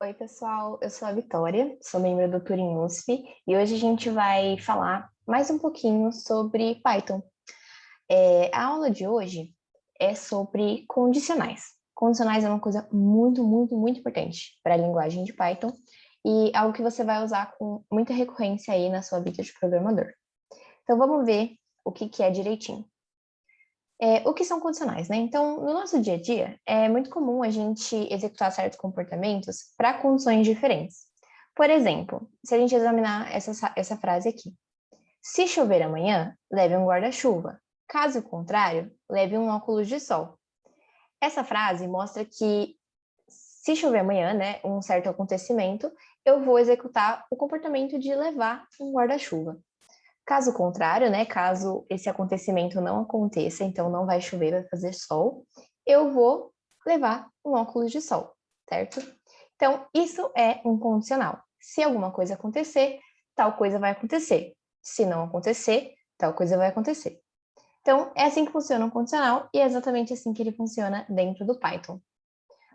Oi, pessoal, eu sou a Vitória, sou membro do Turing USP e hoje a gente vai falar mais um pouquinho sobre Python. A aula de hoje é sobre condicionais. Condicionais é uma coisa muito importante para a linguagem de Python e algo que você vai usar com muita recorrência aí na sua vida de programador. Então vamos ver o que é direitinho. O que são condicionais, né? Então, no nosso dia a dia, é muito comum a gente executar certos comportamentos para condições diferentes. Por exemplo, se a gente examinar essa frase aqui. Se chover amanhã, leve um guarda-chuva. Caso contrário, leve um óculos de sol. Essa frase mostra que se chover amanhã, né, um certo acontecimento, eu vou executar o comportamento de levar um guarda-chuva. Caso contrário, né, caso esse acontecimento não aconteça, então não vai chover, vai fazer sol, eu vou levar um óculos de sol, certo? Então, isso é um condicional. Se alguma coisa acontecer, tal coisa vai acontecer. Se não acontecer, tal coisa vai acontecer. Então, é assim que funciona um condicional e é exatamente assim que ele funciona dentro do Python.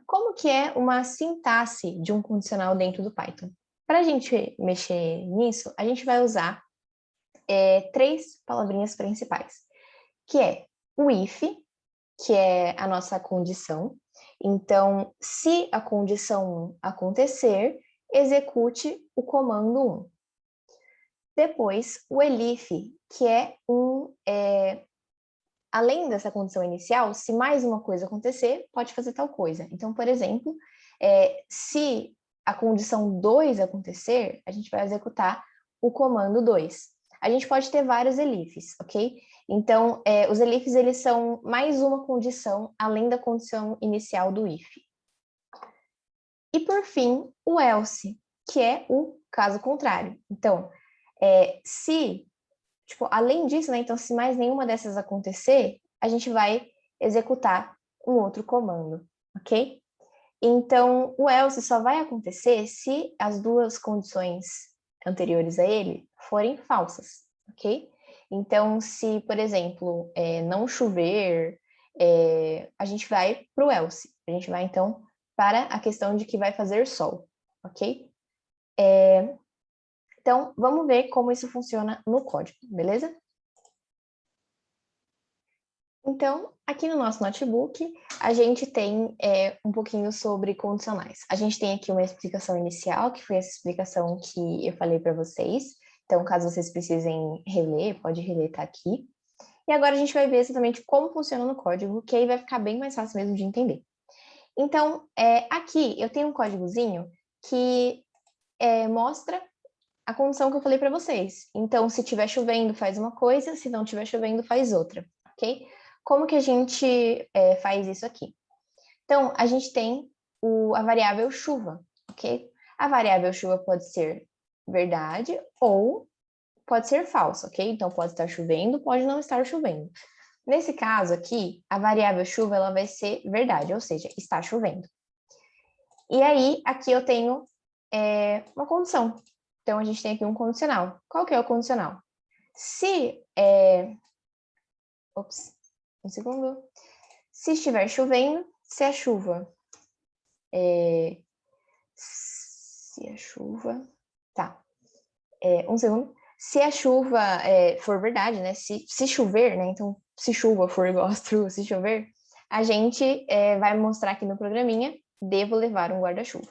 Como que é uma sintaxe de um condicional dentro do Python? Para a gente mexer nisso, a gente vai usar três palavrinhas principais, que é o if, que é a nossa condição. Então, se a condição 1 acontecer, execute o comando 1. Depois, o elif, que é além dessa condição inicial, se mais uma coisa acontecer, pode fazer tal coisa. Então, por exemplo, se a condição 2 acontecer, a gente vai executar o comando 2. A gente pode ter vários elifs, ok? Então, os elifs, eles são mais uma condição, além da condição inicial do if. E, por fim, o else, que é o caso contrário. Então, se, além disso, né, então, se mais nenhuma dessas acontecer, a gente vai executar um outro comando, ok? Então, o else só vai acontecer se as duas condições anteriores a ele forem falsas, ok? Então, se, por exemplo, não chover, a gente vai para o else. A gente vai, então, para a questão de que vai fazer sol, ok? Então, vamos ver como isso funciona no código, beleza? Então, aqui no nosso notebook, a gente tem um pouquinho sobre condicionais. A gente tem aqui uma explicação inicial, que foi essa explicação que eu falei para vocês. Então, caso vocês precisem reler, pode reler, tá aqui. E agora a gente vai ver exatamente como funciona no código, que aí vai ficar bem mais fácil mesmo de entender. Então, aqui eu tenho um códigozinho que mostra a condição que eu falei para vocês. Então, se estiver chovendo, faz uma coisa, se não estiver chovendo, faz outra, ok? Como que a gente faz isso aqui? Então, a gente tem a variável chuva, ok? A variável chuva pode ser verdade ou pode ser falsa, ok? Então, pode estar chovendo, pode não estar chovendo. Nesse caso aqui, a variável chuva ela vai ser verdade, ou seja, está chovendo. E aí, aqui eu tenho uma condição. Então, a gente tem aqui um condicional. Qual que é o condicional? Se... Ops, um segundo. Se estiver chovendo, se a chuva... se a chuva... Tá. Um segundo. Se a chuva for verdade, né? Se chover, né? Então, se chuva for igual a true, se chover, a gente vai mostrar aqui no programinha, devo levar um guarda-chuva.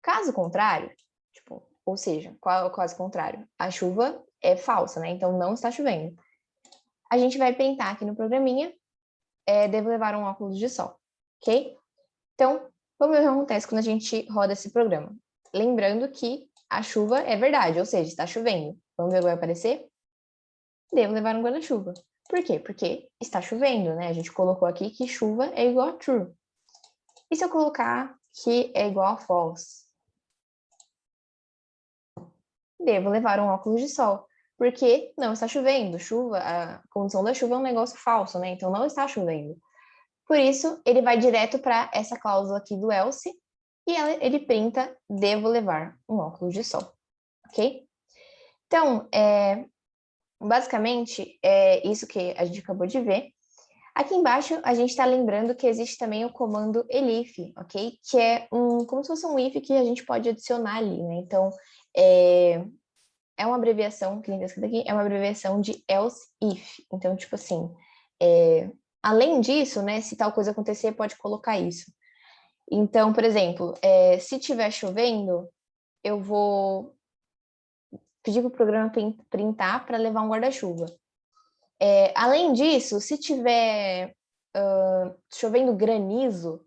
Caso contrário, ou seja, qual é o caso contrário? A chuva é falsa, né? Então, não está chovendo. A gente vai printar aqui no programinha, devo levar um óculos de sol, ok? Então, vamos ver o que acontece quando a gente roda esse programa. Lembrando que a chuva é verdade, ou seja, está chovendo. Vamos ver o que vai aparecer? Devo levar um guarda-chuva. Por quê? Porque está chovendo, né? A gente colocou aqui que chuva é igual a true. E se eu colocar que é igual a false? Devo levar um óculos de sol. Porque não está chovendo. Chuva, a condição da chuva é um negócio falso, né? Então não está chovendo. Por isso, ele vai direto para essa cláusula aqui do else e ele printa devo levar um óculos de sol, ok? Então, basicamente, é isso que a gente acabou de ver. Aqui embaixo, a gente está lembrando que existe também o comando elif, ok? Que é como se fosse um if que a gente pode adicionar ali, né? Então, é uma abreviação, que nem está escrito aqui, é uma abreviação de else if. Então, tipo assim, além disso, né, se tal coisa acontecer, pode colocar isso. Então, por exemplo, se estiver chovendo, eu vou pedir para o programa printar para levar um guarda-chuva. Além disso, se tiver chovendo granizo,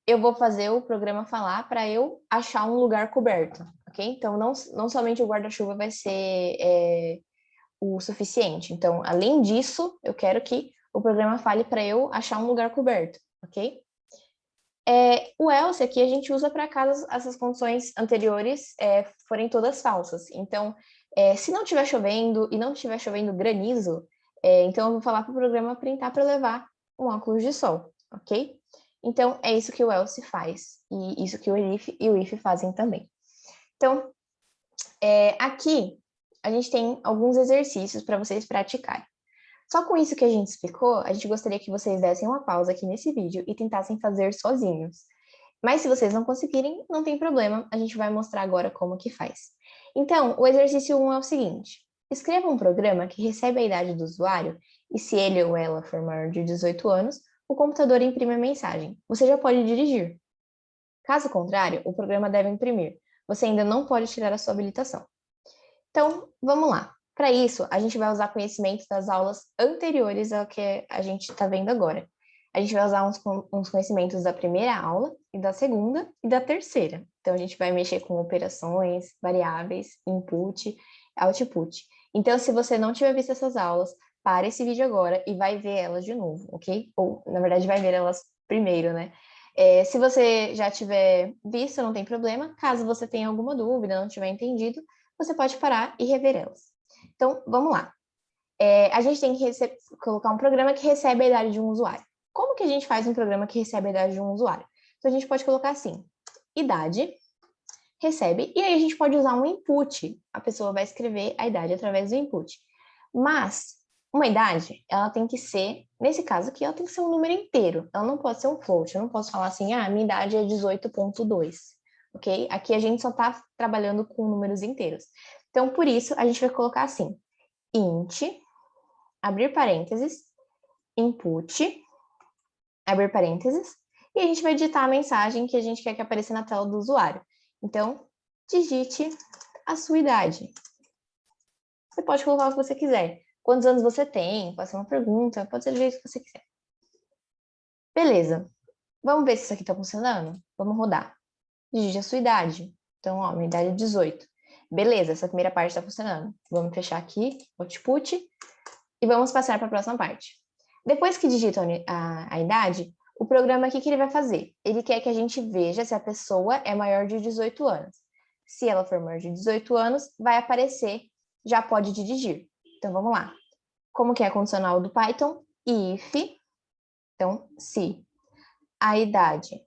eu vou fazer o programa falar para eu achar um lugar coberto, ok? Então, não somente o guarda-chuva vai ser o suficiente. Então, além disso, eu quero que o programa fale para eu achar um lugar coberto, ok? O else aqui a gente usa para caso essas condições anteriores forem todas falsas. Então, se não estiver chovendo e não estiver chovendo granizo, então eu vou falar para o programa printar para levar um óculos de sol, ok? Então, é isso que o else faz, e isso que o if e o if fazem também. Então, aqui a gente tem alguns exercícios para vocês praticarem. Só com isso que a gente explicou, a gente gostaria que vocês dessem uma pausa aqui nesse vídeo e tentassem fazer sozinhos. Mas se vocês não conseguirem, não tem problema, a gente vai mostrar agora como que faz. Então, o exercício 1 é o seguinte: escreva um programa que recebe a idade do usuário e se ele ou ela for maior de 18 anos, o computador imprime a mensagem. Você já pode dirigir. Caso contrário, o programa deve imprimir. Você ainda não pode tirar a sua habilitação. Então, vamos lá. Para isso, a gente vai usar conhecimentos das aulas anteriores ao que a gente está vendo agora. A gente vai usar uns conhecimentos da primeira aula, e da segunda, e da terceira. Então, a gente vai mexer com operações, variáveis, input, output. Então, se você não tiver visto essas aulas, para esse vídeo agora e vai ver elas de novo, ok? Ou, na verdade, vai ver elas primeiro, né? Se você já tiver visto, não tem problema. Caso você tenha alguma dúvida, não tiver entendido, você pode parar e rever elas. Então, vamos lá. A gente tem que colocar um programa que recebe a idade de um usuário. Como que a gente faz um programa que recebe a idade de um usuário? Então, a gente pode colocar assim, idade, recebe, e aí a gente pode usar um input. A pessoa vai escrever a idade através do input. Mas, uma idade, ela tem que ser, nesse caso aqui, ela tem que ser um número inteiro. Ela não pode ser um float. Eu não posso falar assim, minha idade é 18.2. Ok? Aqui a gente só está trabalhando com números inteiros. Então, por isso, a gente vai colocar assim, int, abrir parênteses, input, abrir parênteses, e a gente vai digitar a mensagem que a gente quer que apareça na tela do usuário. Então, digite a sua idade. Você pode colocar o que você quiser. Quantos anos você tem? Pode ser uma pergunta, pode ser do jeito que você quiser. Beleza. Vamos ver se isso aqui está funcionando? Vamos rodar. Digite a sua idade. Então, ó, minha idade é 18. Beleza, essa primeira parte está funcionando. Vamos fechar aqui, output, e vamos passar para a próxima parte. Depois que digita a idade, o programa aqui que ele vai fazer? Ele quer que a gente veja se a pessoa é maior de 18 anos. Se ela for maior de 18 anos, vai aparecer, já pode dirigir. Então, vamos lá. Como que é a condicional do Python? If, então, se a idade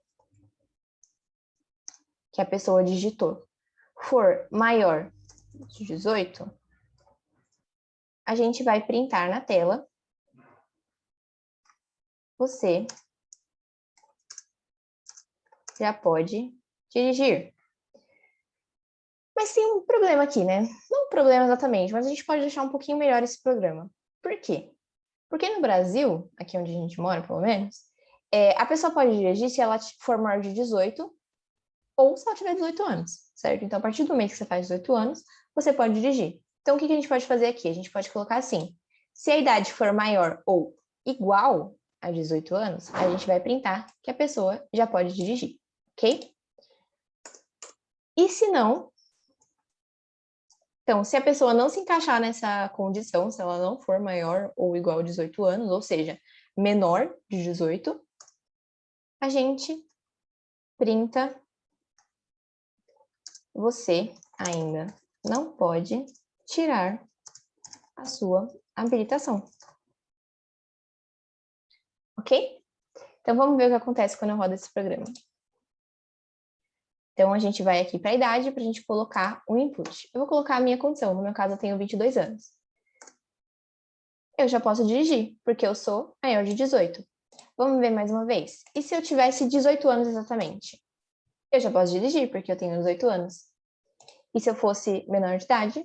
que a pessoa digitou for maior de 18, a gente vai printar na tela. Você já pode dirigir. Mas tem um problema aqui, né? Não um problema exatamente, mas a gente pode deixar um pouquinho melhor esse programa. Por quê? Porque no Brasil, aqui onde a gente mora, pelo menos, a pessoa pode dirigir se ela for maior de 18 ou se ela tiver 18 anos, certo? Então, a partir do momento que você faz 18 anos, você pode dirigir. Então, o que a gente pode fazer aqui? A gente pode colocar assim, se a idade for maior ou igual a 18 anos, a gente vai printar que a pessoa já pode dirigir, ok? E se não, então, se a pessoa não se encaixar nessa condição, se ela não for maior ou igual a 18 anos, ou seja, menor de 18, a gente printa você ainda não pode tirar a sua habilitação. Ok? Então, vamos ver o que acontece quando eu rodo esse programa. Então, a gente vai aqui para a idade para a gente colocar o input. Eu vou colocar a minha condição, no meu caso eu tenho 22 anos. eu já posso dirigir, porque eu sou maior de 18. Vamos ver mais uma vez. E se eu tivesse 18 anos exatamente? Eu já posso dirigir, porque eu tenho 18 anos. E se eu fosse menor de idade,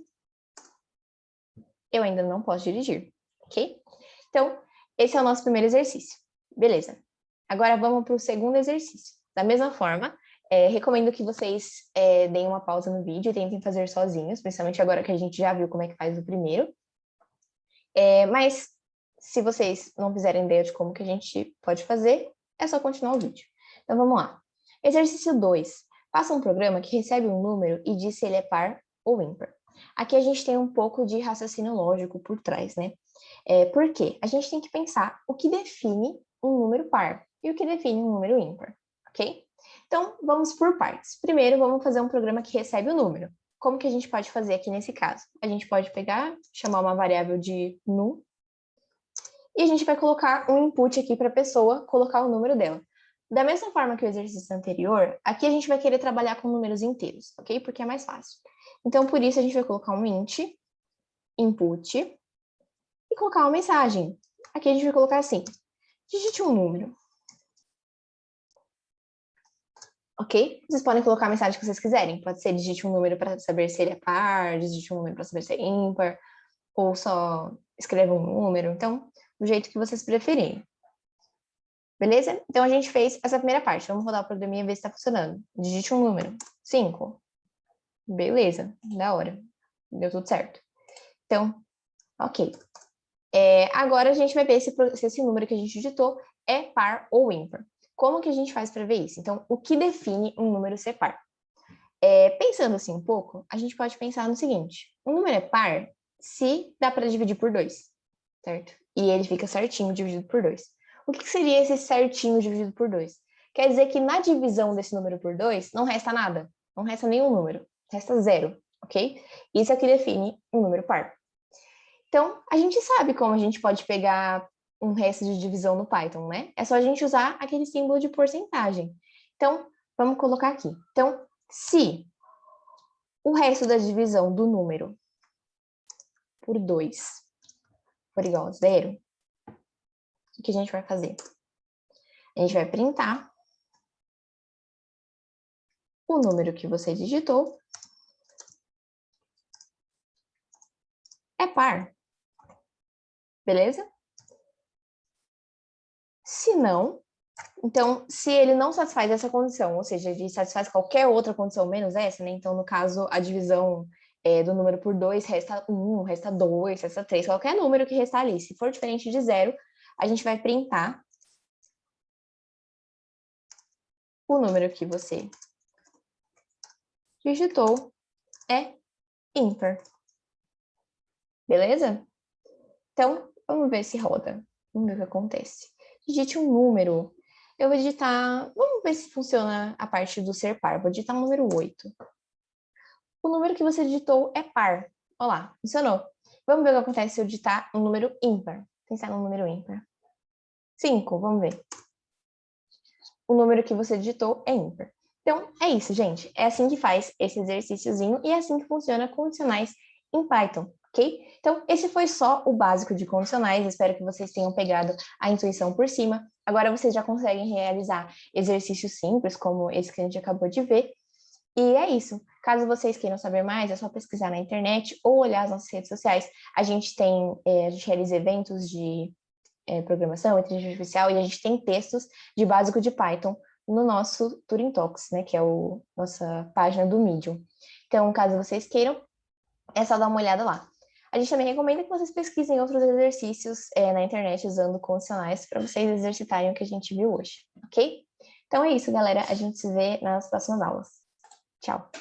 eu ainda não posso dirigir, ok? Então, esse é o nosso primeiro exercício. Beleza. Agora vamos para o segundo exercício. Da mesma forma, recomendo que vocês deem uma pausa no vídeo e tentem fazer sozinhos, principalmente agora que a gente já viu como é que faz o primeiro. Mas, se vocês não fizerem ideia de como que a gente pode fazer, é só continuar o vídeo. Então, vamos lá. Exercício 2. Faça um programa que recebe um número e diz se ele é par ou ímpar. Aqui a gente tem um pouco de raciocínio lógico por trás, né? Por quê? A gente tem que pensar o que define um número par e o que define um número ímpar, ok? Então, vamos por partes. Primeiro, vamos fazer um programa que recebe o número. Como que a gente pode fazer aqui nesse caso? A gente pode pegar, chamar uma variável de num, e a gente vai colocar um input aqui para a pessoa colocar o número dela. Da mesma forma que o exercício anterior, aqui a gente vai querer trabalhar com números inteiros, ok? Porque é mais fácil. Então, por isso, a gente vai colocar um int, input, e colocar uma mensagem. Aqui a gente vai colocar assim, digite um número. Ok? Vocês podem colocar a mensagem que vocês quiserem. Pode ser digite um número para saber se ele é par, digite um número para saber se é ímpar, ou só escreva um número. Então, do jeito que vocês preferirem. Beleza? Então, a gente fez essa primeira parte. Vamos rodar o programinha e ver se está funcionando. Digite um número. 5. Beleza. Da hora. Deu tudo certo. Então, ok. Agora, a gente vai ver se esse número que a gente digitou é par ou ímpar. Como que a gente faz para ver isso? Então, o que define um número ser par? Pensando assim um pouco, a gente pode pensar no seguinte. Um número é par se dá para dividir por 2, certo? E ele fica certinho dividido por 2. O que seria esse certinho dividido por 2? Quer dizer que na divisão desse número por 2 não resta nada, não resta nenhum número, resta 0, ok? Isso é o que define um número par. Então, a gente sabe como a gente pode pegar um resto de divisão no Python, né? É só a gente usar aquele símbolo de porcentagem. Então, vamos colocar aqui. Então, se o resto da divisão do número por 2 for igual a 0, o que a gente vai fazer? A gente vai printar o número que você digitou é par, beleza? Se não, então, se ele não satisfaz essa condição, ou seja, ele satisfaz qualquer outra condição menos essa, né? Então, no caso, a divisão do número por 2 resta 1, resta 2, resta 3, qualquer número que restar ali. Se for diferente de 0, a gente vai printar o número que você digitou é ímpar. Beleza? Então, vamos ver se roda. Vamos ver o que acontece. Digite um número. Eu vou digitar... Vamos ver se funciona a parte do ser par. Vou digitar o número 8. O número que você digitou é par. Olha lá, funcionou. Vamos ver o que acontece se eu digitar um número ímpar. Pensar num número ímpar. 5, vamos ver. O número que você digitou é ímpar. Então, é isso, gente. É assim que faz esse exercíciozinho e é assim que funciona condicionais em Python, ok? Então, esse foi só o básico de condicionais. Espero que vocês tenham pegado a intuição por cima. Agora vocês já conseguem realizar exercícios simples, como esse que a gente acabou de ver. E é isso. Caso vocês queiram saber mais, é só pesquisar na internet ou olhar as nossas redes sociais. A gente realiza eventos de programação, inteligência artificial, e a gente tem textos de básico de Python no nosso Turing Talks, né, que é a nossa página do Medium. Então, caso vocês queiram, é só dar uma olhada lá. A gente também recomenda que vocês pesquisem outros exercícios na internet usando condicionais para vocês exercitarem o que a gente viu hoje, ok? Então é isso, galera. A gente se vê nas próximas aulas. Tchau!